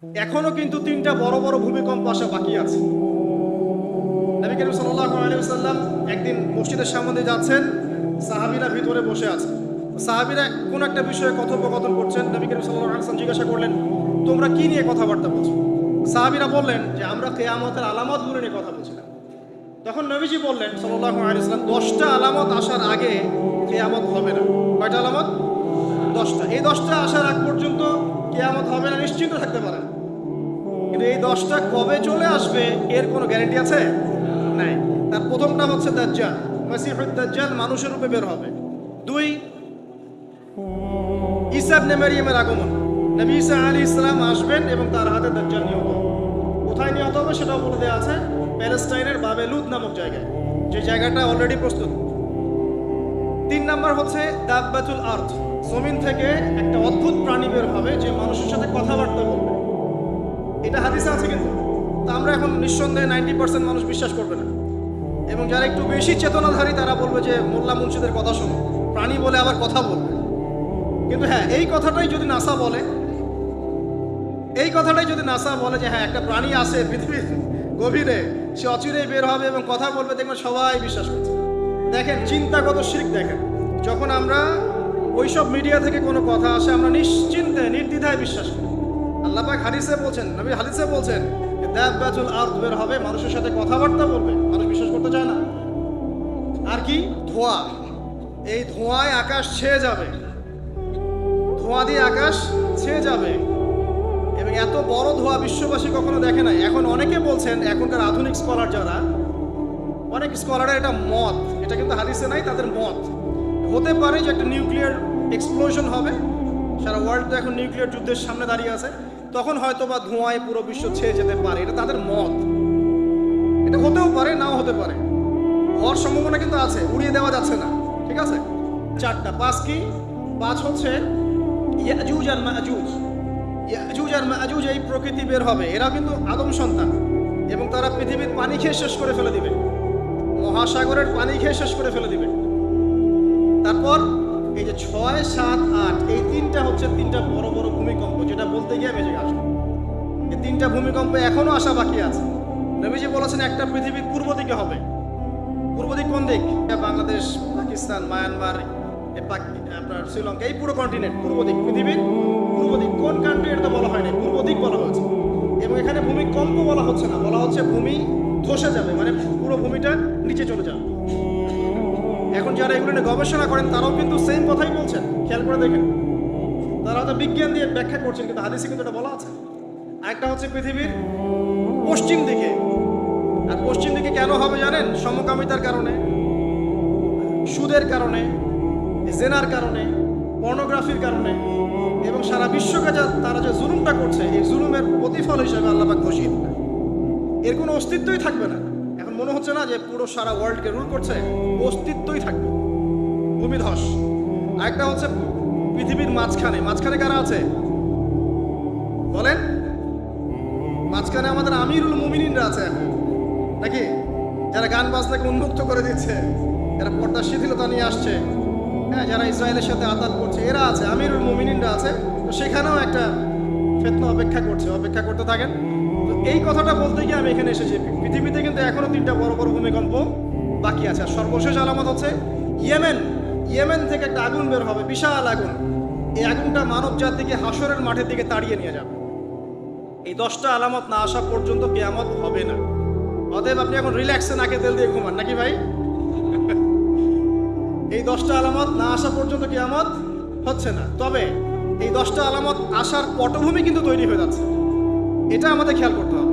এখনো কিন্তু তিনটা বড় বড় ভূমিকম্প আসা বাকি আছে। নবী করিম সাল্লাল্লাহু আলাইহি ওয়াসাল্লাম একদিন মসজিদের সামনে দিয়ে যাচ্ছেন, সাহাবীরা ভিতরে বসে আছে। সাহাবীরা কোন একটা বিষয়ে কথোপকথন করছেন। নবী করিম সাল্লাল্লাহু আলাইহি ওয়াসাল্লাম জিজ্ঞাসা করলেন, তোমরা কি নিয়ে কথাবার্তা বলছো? সাহাবীরা বললেন যে আমরা কিয়ামতের আলামতগুলো নিয়ে কথা বলছিলাম। তখন নবীজি বললেন সাল্লাল্লাহু আলাইহি ওয়াসাল্লাম, 10টা আলামত আসার আগে কিয়ামত হবে না। কয়টা আলামত? 10টা। এই 10টা আসার আগ পর্যন্ত কিয়ামত হবে না, নিশ্চিন্ত থাকতে পারেন। কিন্তু এই 10টা কবে চলে আসবে এর কোনো গ্যারান্টি আছে? নাই। তার প্রথমটা হচ্ছে দাজ্জাল, মাসিহুদ দাজ্জাল মানুষের রূপে বের হবে। 2, ঈসা ইবনে মারইয়ামের আগমন। নবী ঈসা আলাইহিস সালাম আসবেন এবং তার হাতে দাজ্জাল নিহত হবে। কোথায় নিহত হবে সেটাও বলে দেওয়া আছে, প্যালেস্টাইনের বাবেলুদ নামক জায়গায়, যে জায়গাটা অলরেডি প্রস্তুত। 3 নাম্বার হচ্ছে দাব্বাতুল আরদ, জমিন থেকে একটা অদ্ভুত প্রাণী বের হবে যে মানুষের সাথে কথাবার্তা বলবে। এটা হাদিসে আছে, কিন্তু তা আমরা এখন নিঃসন্দেহে 90% মানুষ বিশ্বাস করবে না। এবং যারা একটু বেশি চেতনাধারী তারা বলবে যে মোল্লা মুন্সিদের কথা শোনো, প্রাণী বলে আবার কথা বলবে। কিন্তু হ্যাঁ, এই কথাটাই যদি নাসা বলে, যে হ্যাঁ একটা প্রাণী আছে পৃথিবীর গভীরে, সে অচিরেই বের হবে এবং কথা বলবে, দেখবেন সবাই বিশ্বাস করছে। দেখেন চিন্তাগত শিরক। দেখেন যখন আমরা ওইসব মিডিয়া থেকে কোনো কথা আসে, আমরা নিশ্চিন্তে নির্দ্বিধায় বিশ্বাস করি। আল্লাহ পাক হাদিসে বলছেন, নবী হাদিসে বলছেন, দাব্বাতুল আরদ বের হবে, মানুষের সাথে কথাবার্তা বলবে, মানুষ বিশ্বাস করতে চায় না। আর কি? ধোঁয়া। এই ধোঁয়ায় আকাশ ছেয়ে যাবে, ধোঁয়া দিয়ে আকাশ ছেয়ে যাবে। এবং এত বড় ধোঁয়া বিশ্ববাসী কখনো দেখে নাই। এখন অনেকে বলছেন, এখনকার আধুনিক স্কলার যারা, অনেক স্কলারের এটা মত, এটা কিন্তু হাদিসে নাই, তাদের মত হতে পারে যে একটা নিউক্লিয়ার এক্সপ্লোশন হবে। সারা ওয়ার্ল্ড তো এখন নিউক্লিয়ার যুদ্ধের সামনে দাঁড়িয়ে আছে, তখন হয়তো বা ধোঁয়ায় পুরো বিশ্ব ছেয়ে যেতে পারে। এটা তাদের মত, এটা হতেও পারে, নাও হতে পারে। হওয়ার সম্ভাবনা কিন্তু আছে, উড়িয়ে দেওয়া যাচ্ছে না। ঠিক আছে? 4টা। 5 কি? 5 হচ্ছে ইয়াজুজ আর মাজুজ। ইয়াজুজ আর মাজুজ এই প্রকৃতি বের হবে, এরা কিন্তু আদম সন্তান এবং তারা পৃথিবীর পানি খেয়ে শেষ করে ফেলে দিবে, মহাসাগরের পানি খেয়ে শেষ করে ফেলে দিবে। তারপর এই যে 6, 7, 8, এই 3টা হচ্ছে 3টা বড় বড় ভূমিকম্প, যেটা বলতে গিয়ে বেজে আসবে। এই 3টা ভূমিকম্প এখনো আসা বাকি আছে। নবীজি বলেছেন একটা পৃথিবীর পূর্ব দিকে হবে। পূর্ব দিক কোন দিক? বাংলাদেশ, পাকিস্তান, মায়ানমার, আপনার শ্রীলঙ্কা, এই পুরো কন্টিনেন্ট পূর্ব দিক, পৃথিবীর পূর্ব দিক। কোন কান্ট্রি এটা তো বলা হয় না, পূর্ব দিক বলা হয়েছে। এবং এখানে ভূমিকম্প বলা হচ্ছে না, বলা হচ্ছে ভূমি ধসে যাবে, মানে পুরো ভূমিটা নিচে চলে যাবে। এখন যারা এগুলো নিয়ে গবেষণা করেন তারাও কিন্তু সেম কথাই বলছেন, খেয়াল করে দেখেন। তারা হয়তো বিজ্ঞান দিয়ে ব্যাখ্যা করছেন, কিন্তু হাদিসে কিন্তু এটা বলা আছে। আরেকটা হচ্ছে পৃথিবীর পশ্চিম দিকে। আর পশ্চিম দিকে কেন হবে জানেন? সমকামিতার কারণে, সুদের কারণে, জেনার কারণে, পর্নোগ্রাফির কারণে, এবং সারা বিশ্বকে তারা যে জুলুমটা করছে, এই জুলুমের প্রতিফল হিসেবে আল্লাহ পাক ঘোষিয়ে দিলেন। এর কোনো অস্তিত্বই থাকবে না। এখন মনে হচ্ছে না যে পুরো সারা ওয়ার্ল্ডকে রুল করছে, অস্তিত্বই থাকবে, ভূমিধস। আরেকটা হচ্ছে পৃথিবীর মাঝখানে কারা আছে বলেন? মাঝখানে আমাদের আমিরুল মুমিনিনরা আছে এখন, নাকি? যারা গান বাজনাকে উন্মুক্ত করে দিচ্ছে, যারা পর্দা শিথিলতা নিয়ে আসছে, হ্যাঁ, যারা ইসরায়েলের সাথে আতাত করছে, এরা আছে, আমিরুল মুমিনিনরা আছে। তো সেখানেও একটা ফিতনা অপেক্ষা করতে থাকেন। তো এই কথাটা বলতে গিয়ে আমি এখানে এসেছি। পৃথিবীতে কিন্তু এখনো 3টা বড় বড় ভূমিকম্প বাকি আছে। আর সর্বশেষ আলামত হচ্ছে ইয়েমেন থেকে একটা আগুন বের হবে, বিশাল আগুন। এই আগুনটা মানব জাতিকে হাসরের মাঠের দিকে তাড়িয়ে নিয়ে যাবে। এই 10টা আলামত না আসা পর্যন্ত কিয়ামত হবে না। অতএব আপনি এখন রিল্যাক্সে নাকে তেল দিয়ে ঘুমান, নাকি ভাই? এই 10টা আলামত না আসা পর্যন্ত কিয়ামত হচ্ছে না। তবে এই 10টা আলামত আসার পটভূমি কিন্তু তৈরি হয়ে যাচ্ছে, এটা আমাদের খেয়াল করতে হবে।